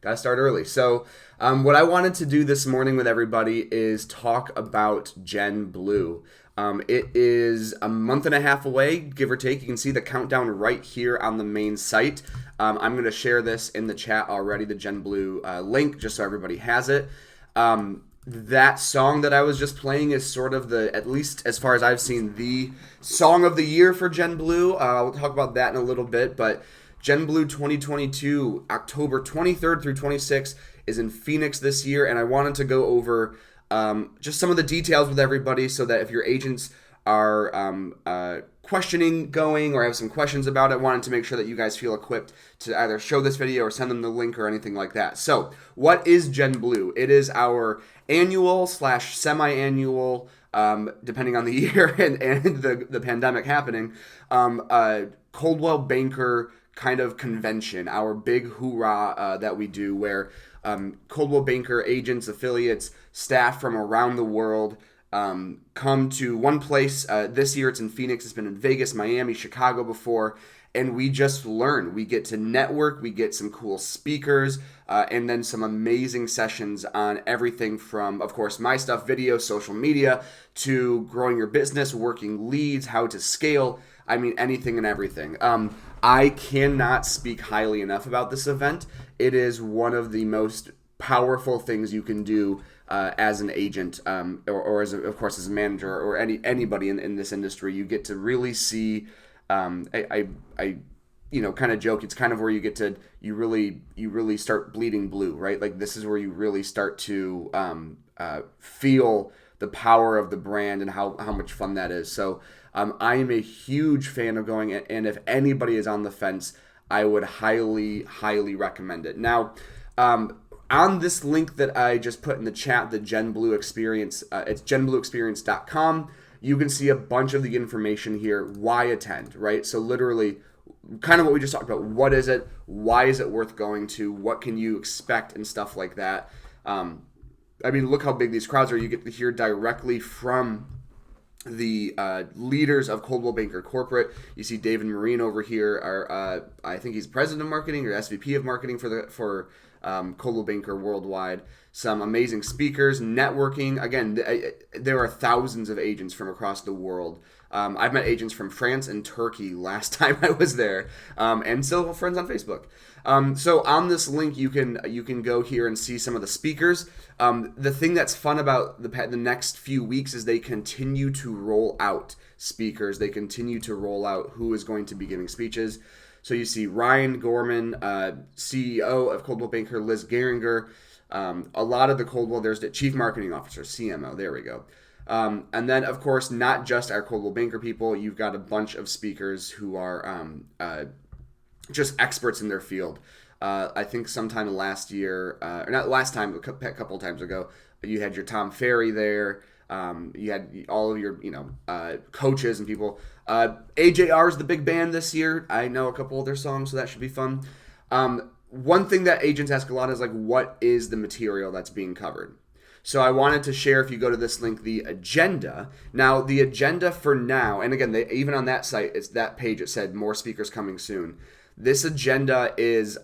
Got to start early. So, what I wanted to do this morning with everybody is talk about Gen Blue. It is a month and a half away, give or take. You can see the countdown right here on the main site. I'm going to share this in the chat already, the Gen Blue link, just so everybody has it. That song that I was just playing is sort of at least as far as I've seen, the song of the year for Gen Blue. We'll talk about that in a little bit, but Gen Blue 2022, October 23rd through 26th, is in Phoenix this year, and I wanted to go over just some of the details with everybody so that if your agents are questioning going or have some questions about it, I wanted to make sure that you guys feel equipped to either show this video or send them the link or anything like that. So, what is Gen Blue? It is our annual / semi-annual, depending on the year and the pandemic happening, Coldwell Banker kind of convention, our big hoorah that we do where Coldwell Banker agents, affiliates, staff from around the world come to one place. This year it's in Phoenix. It's been in Vegas, Miami, Chicago before. And we just learn. We get to network. We get some cool speakers, and then some amazing sessions on everything from, of course, my stuff, video, social media, to growing your business, working leads, how to scale. I mean, anything and everything. I cannot speak highly enough about this event. It is one of the most powerful things you can do as an agent, or as of course as a manager, or anybody in this industry. You get to really see. I kind of joke. It's kind of where you get to you really start bleeding blue, right? Like this is where you really start to feel the power of the brand and how much fun that is. So I am a huge fan of going, and if anybody is on the fence, I would highly recommend it. Now, on this link that I just put in the chat, the Gen Blue Experience, it's genblueexperience.com. You can see a bunch of the information here. Why attend, right? So literally, kind of what we just talked about. What is it? Why is it worth going to? What can you expect and stuff like that? I mean, look how big these crowds are. You get to hear directly from the leaders of Coldwell Banker Corporate. You see David Marine over here. I think he's president of marketing or SVP of marketing for Coldwell Banker Worldwide. Some amazing speakers, networking. Again, there are thousands of agents from across the world. I've met agents from France and Turkey last time I was there, and still friends on Facebook. So on this link, you can go here and see some of the speakers. The thing that's fun about the next few weeks is they continue to roll out speakers. They continue to roll out who is going to be giving speeches. So you see Ryan Gorman, CEO of Coldwell Banker, Liz Gehringer, a lot of the Coldwell, there's the Chief Marketing Officer, CMO, there we go. And then, of course, not just our Coldwell Banker people, you've got a bunch of speakers who are just experts in their field. I think sometime last year, or not last time, a couple of times ago, you had your Tom Ferry there. You had all of your, coaches and people. AJR is the big band this year. I know a couple of their songs, so that should be fun. One thing that agents ask a lot is like, what is the material that's being covered? So I wanted to share, if you go to this link, the agenda. Now, the agenda for now, and again, even on that site, it's that page, it said more speakers coming soon. This agenda is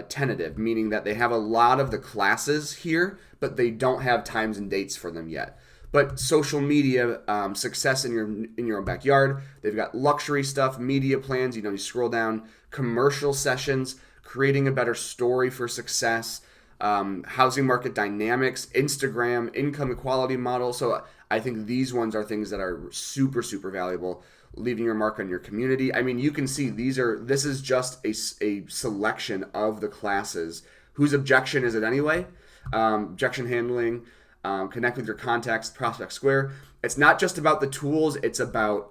tentative, meaning that they have a lot of the classes here, but they don't have times and dates for them yet. But social media, success in your own backyard. They've got luxury stuff, media plans. You scroll down, commercial sessions, creating a better story for success, housing market dynamics, Instagram, income equality model. So I think these ones are things that are super valuable. Leaving your mark on your community. I mean, you can see this is just a selection of the classes. Whose objection is it anyway? Objection handling. Connect with your contacts, Prospect Square. It's not just about the tools, it's about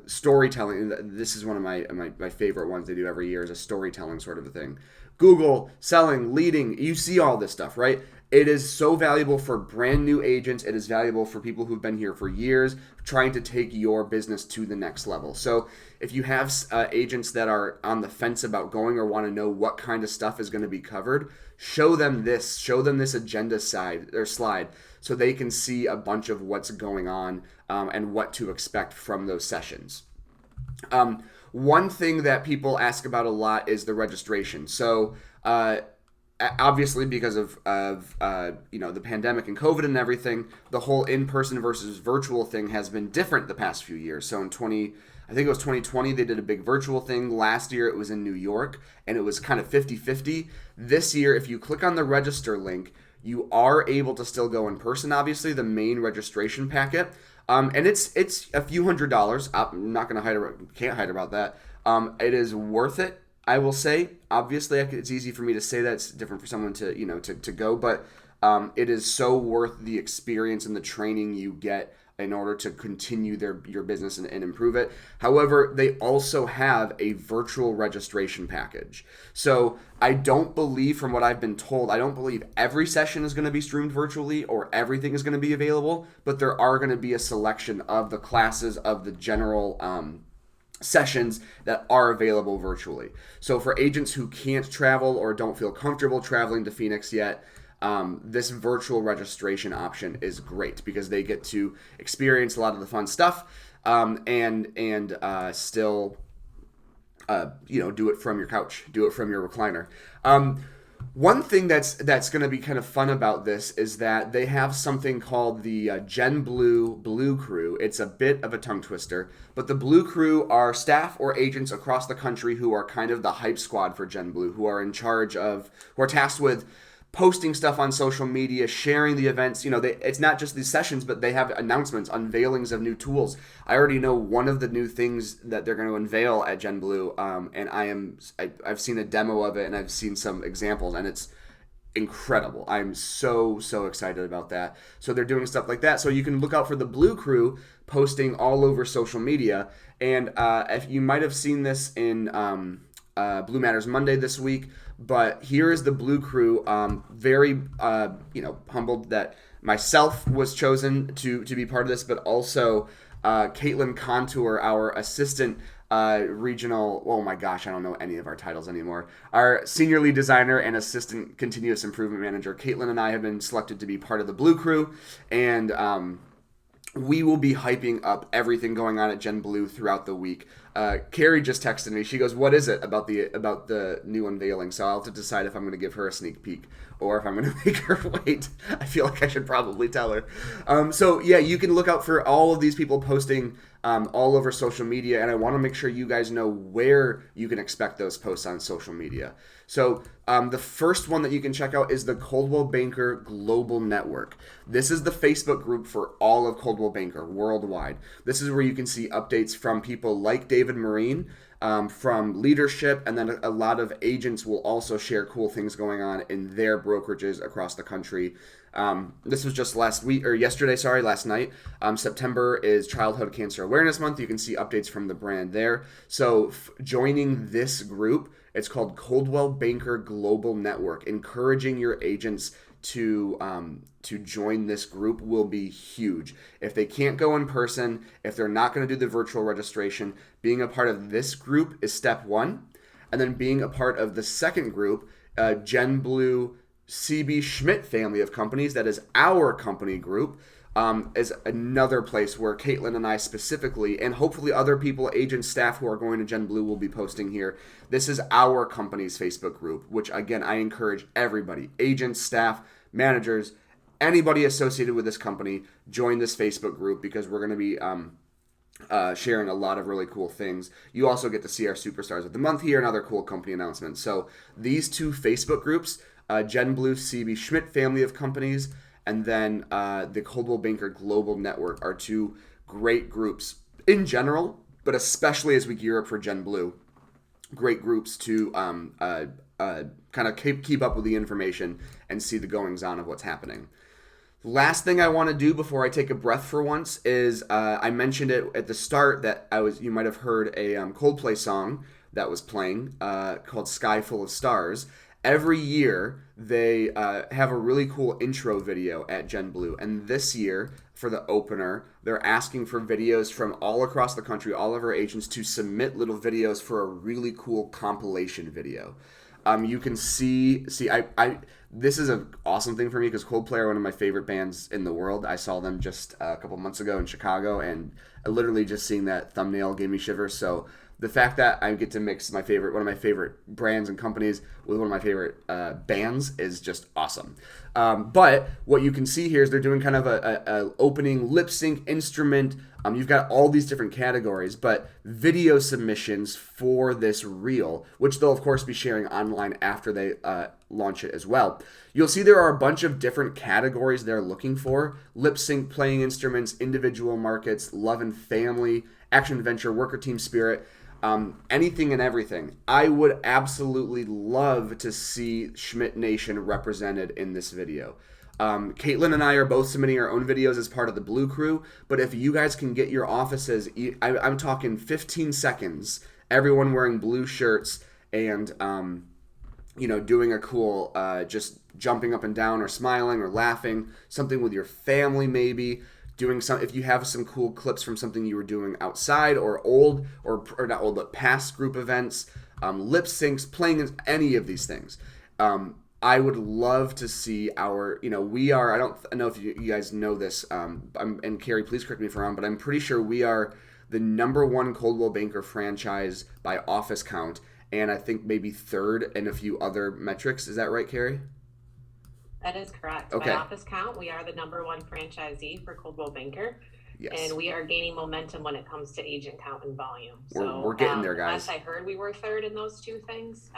storytelling. This is one of my favorite ones they do every year, is a storytelling sort of a thing. Google, selling, leading, you see all this stuff, right? It is so valuable for brand new agents. It is valuable for people who've been here for years, trying to take your business to the next level. So if you have agents that are on the fence about going or want to know what kind of stuff is going to be covered, show them this agenda slide so they can see a bunch of what's going on and what to expect from those sessions. One thing that people ask about a lot is the registration. So Obviously because of the pandemic and COVID and everything, the whole in-person versus virtual thing has been different the past few years. So I think it was 2020, they did a big virtual thing. Last year it was in New York, and it was kind of 50-50. This year, if you click on the register link, you are able to still go in person, obviously, the main registration packet. And it's a few $100s. I'm not going to can't hide about that. It is worth it, I will say. Obviously, it's easy for me to say that. It's different for someone to go, but it is so worth the experience and the training you get in order to continue your business and improve it. However, they also have a virtual registration package. So I don't believe, from what I've been told, I don't believe every session is going to be streamed virtually or everything is going to be available, but there are going to be a selection of the classes of the general sessions that are available virtually. So for agents who can't travel or don't feel comfortable traveling to Phoenix yet, this virtual registration option is great because they get to experience a lot of the fun stuff and still do it from your couch, do it from your recliner. One thing that's going to be kind of fun about this is that they have something called the Gen Blue Crew. It's a bit of a tongue twister, but the Blue Crew are staff or agents across the country who are kind of the hype squad for Gen Blue, who are tasked with posting stuff on social media, sharing the events. It's not just these sessions, but they have announcements, unveilings of new tools. I already know one of the new things that they're going to unveil at Gen Blue, and I've seen a demo of it, and I've seen some examples, and it's incredible. I'm so excited about that. So they're doing stuff like that. So you can look out for the Blue Crew posting all over social media, and if you might have seen this in Blue Matters Monday this week. But here is the Blue Crew. Very, humbled that myself was chosen to be part of this, but also Caitlin Contour, our assistant regional. Oh my gosh, I don't know any of our titles anymore. Our senior lead designer and assistant continuous improvement manager, Caitlin, and I have been selected to be part of the Blue Crew, and we will be hyping up everything going on at Gen Blue throughout the week. Carrie just texted me. She goes, "What is it about the new unveiling?" So I'll have to decide if I'm going to give her a sneak peek or if I'm going to make her wait. I feel like I should probably tell her. So yeah, you can look out for all of these people posting all over social media, and I want to make sure you guys know where you can expect those posts on social media. So the first one that you can check out is the Coldwell Banker Global Network. This is the Facebook group for all of Coldwell Banker worldwide. This is where you can see updates from people like David Marine, from leadership, and then a lot of agents will also share cool things going on in their brokerages across the country. This was just last night. September is Childhood Cancer Awareness Month. You can see updates from the brand there. So joining this group, it's called Coldwell Banker Global Network. Encouraging your agents to join this group will be huge. If they can't go in person, if they're not going to do the virtual registration, being a part of this group is step one. And then being a part of the second group, Gen Blue CB Schmidt family of companies, that is our company group, is another place where Caitlin and I specifically, and hopefully other people, agents, staff who are going to Gen Blue will be posting here. This is our company's Facebook group, which again, I encourage everybody, agents, staff, managers, anybody associated with this company, join this Facebook group because we're going to be sharing a lot of really cool things. You also get to see our Superstars of the Month here and other cool company announcements. So these two Facebook groups, Gen Blue CB Schmidt family of companies, and then the Coldwell Banker Global Network are two great groups in general, but especially as we gear up for Gen Blue. Great groups to kind of keep up with the information and see the goings-on of what's happening. Last thing I want to do before I take a breath for once is I mentioned it at the start that you might have heard a Coldplay song that was playing called Sky Full of Stars. Every year, they have a really cool intro video at Gen Blue. And this year, for the opener, they're asking for videos from all across the country, all of our agents, to submit little videos for a really cool compilation video. You can see this is an awesome thing for me because Coldplay are one of my favorite bands in the world. I saw them just a couple months ago in Chicago, and literally just seeing that thumbnail gave me shivers. So the fact that I get to mix one of my favorite brands and companies with one of my favorite bands is just awesome. But what you can see here is they're doing kind of a opening lip sync instrument. You've got all these different categories, but video submissions for this reel, which they'll of course be sharing online after they launch it as well. You'll see there are a bunch of different categories they're looking for: lip sync, playing instruments, individual markets, love and family, action adventure, worker team spirit. Anything and everything. I would absolutely love to see Schmidt Nation represented in this video. Caitlin and I are both submitting our own videos as part of the Blue Crew, but if you guys can get your offices, I'm talking 15 seconds, everyone wearing blue shirts and, doing a cool, just jumping up and down or smiling or laughing, something with your family maybe, doing some, if you have some cool clips from something you were doing outside or not old, but past group events, lip syncs, playing any of these things. I would love to see we are, I don't know if you guys know this, and Carrie, please correct me if I'm wrong, but I'm pretty sure we are the #1 Coldwell Banker franchise by office count, and I think maybe third in a few other metrics. Is that right, Carrie? That is correct. Okay. By office count, we are the #1 franchisee for Coldwell Banker. Yes. And we are gaining momentum when it comes to agent count and volume. We're getting there, guys. Last I heard, we were third in those two things.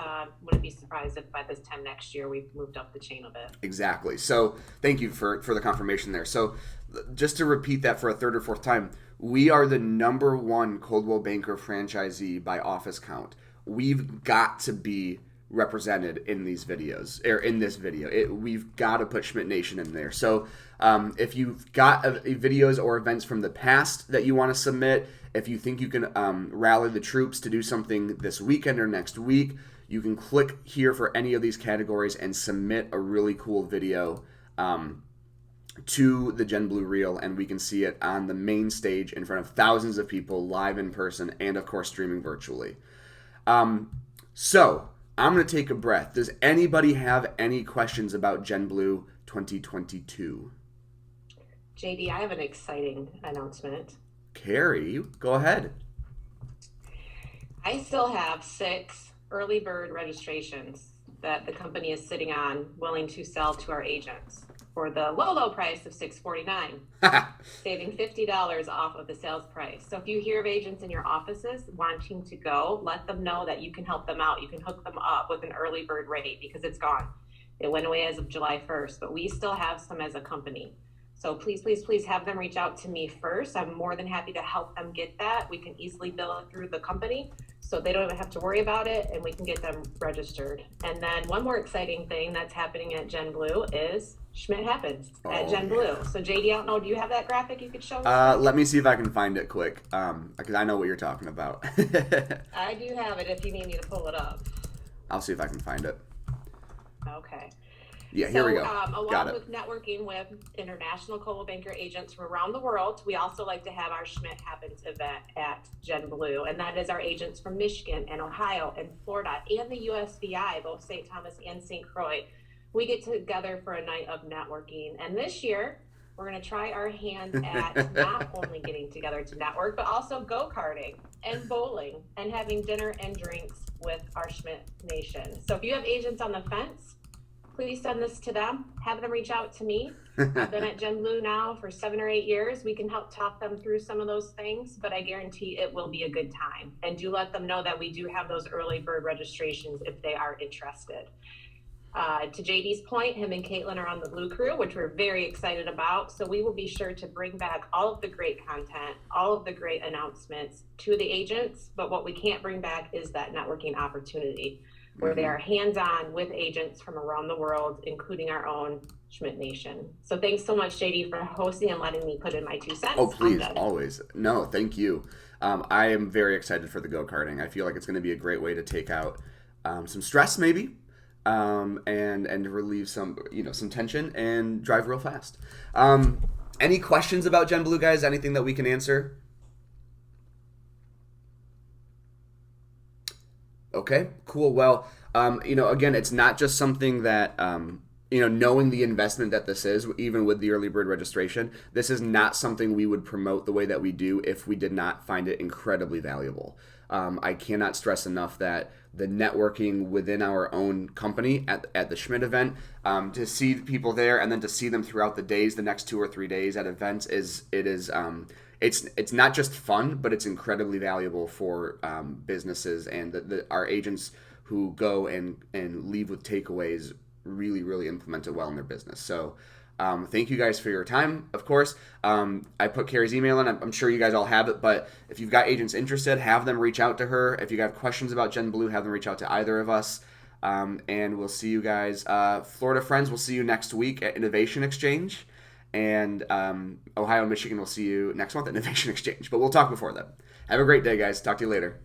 Wouldn't be surprised if by this time next year we've moved up the chain a bit. Exactly. So thank you for the confirmation there. So just to repeat that for a third or fourth time, we are the #1 Coldwell Banker franchisee by office count. We've got to be represented in these videos, or in this video. We've got to put Schmidt Nation in there. So if you've got videos or events from the past that you want to submit, if you think you can rally the troops to do something this weekend or next week, you can click here for any of these categories and submit a really cool video to the Gen Blue Reel, and we can see it on the main stage in front of thousands of people live in person and of course streaming virtually. So I'm going to take a breath. Does anybody have any questions about Gen Blue 2022? JD, I have an exciting announcement. Carrie, go ahead. I still have 6 early bird registrations that the company is sitting on, willing to sell to our agents for the low price of $649, saving $50 off of the sales price. So if you hear of agents in your offices wanting to go, let them know that you can help them out. You can hook them up with an early bird rate because it's gone. It went away as of July 1st, but we still have some as a company. So please, please, please have them reach out to me first. I'm more than happy to help them get that. We can easily bill it through the company, so they don't even have to worry about it, and we can get them registered. And then one more exciting thing that's happening at Gen Blue is Schmidt Happens at Gen Blue. So JD, I don't know, do you have that graphic you could show me? Let me see if I can find it quick, because I know what you're talking about. I do have it if you need me to pull it up. I'll see if I can find it. Okay. Yeah, here we go. Along with networking with international Coldwell Banker agents from around the world, we also like to have our Schmidt Happens event at Gen Blue, and that is our agents from Michigan and Ohio and Florida and the USVI, both St. Thomas and St. Croix. We get together for a night of networking, and this year we're going to try our hands at not only getting together to network, but also go-karting and bowling and having dinner and drinks with our Schmidt Nation. So if you have agents on the fence, please send this to them. Have them reach out to me. I've been at Gen Blue now for 7 or 8 years. We can help talk them through some of those things, but I guarantee it will be a good time. And do let them know that we do have those early bird registrations if they are interested. To JD's point, him and Caitlin are on the Blue Crew, which we're very excited about. So we will be sure to bring back all of the great content, all of the great announcements to the agents. But what we can't bring back is that networking opportunity, where they are hands-on with agents from around the world, including our own Schmidt Nation. So thanks so much, JD, for hosting and letting me put in my 2 cents. Oh, please, always. No, thank you. I am very excited for the go-karting. I feel like it's going to be a great way to take out some stress, maybe, and relieve some tension and drive real fast. Any questions about Gen Blue, guys? Anything that we can answer? Okay, cool. Well, again, it's not just something that, knowing the investment that this is, even with the early bird registration, this is not something we would promote the way that we do if we did not find it incredibly valuable. I cannot stress enough that the networking within our own company at the Schmidt event, to see people there and then to see them throughout the days, the next 2 or 3 days at events it's not just fun, but it's incredibly valuable for businesses, and our agents who go and leave with takeaways really implement it well in their business. So thank you guys for your time. Of course, I put Carrie's email in. I'm sure you guys all have it, but if you've got agents interested, have them reach out to her. If you have questions about Gen Blue, have them reach out to either of us. And we'll see you guys, Florida friends. We'll see you next week at Innovation Exchange, and Ohio and Michigan will see you next month at Innovation Exchange. But we'll talk before then. Have a great day, guys. Talk to you later.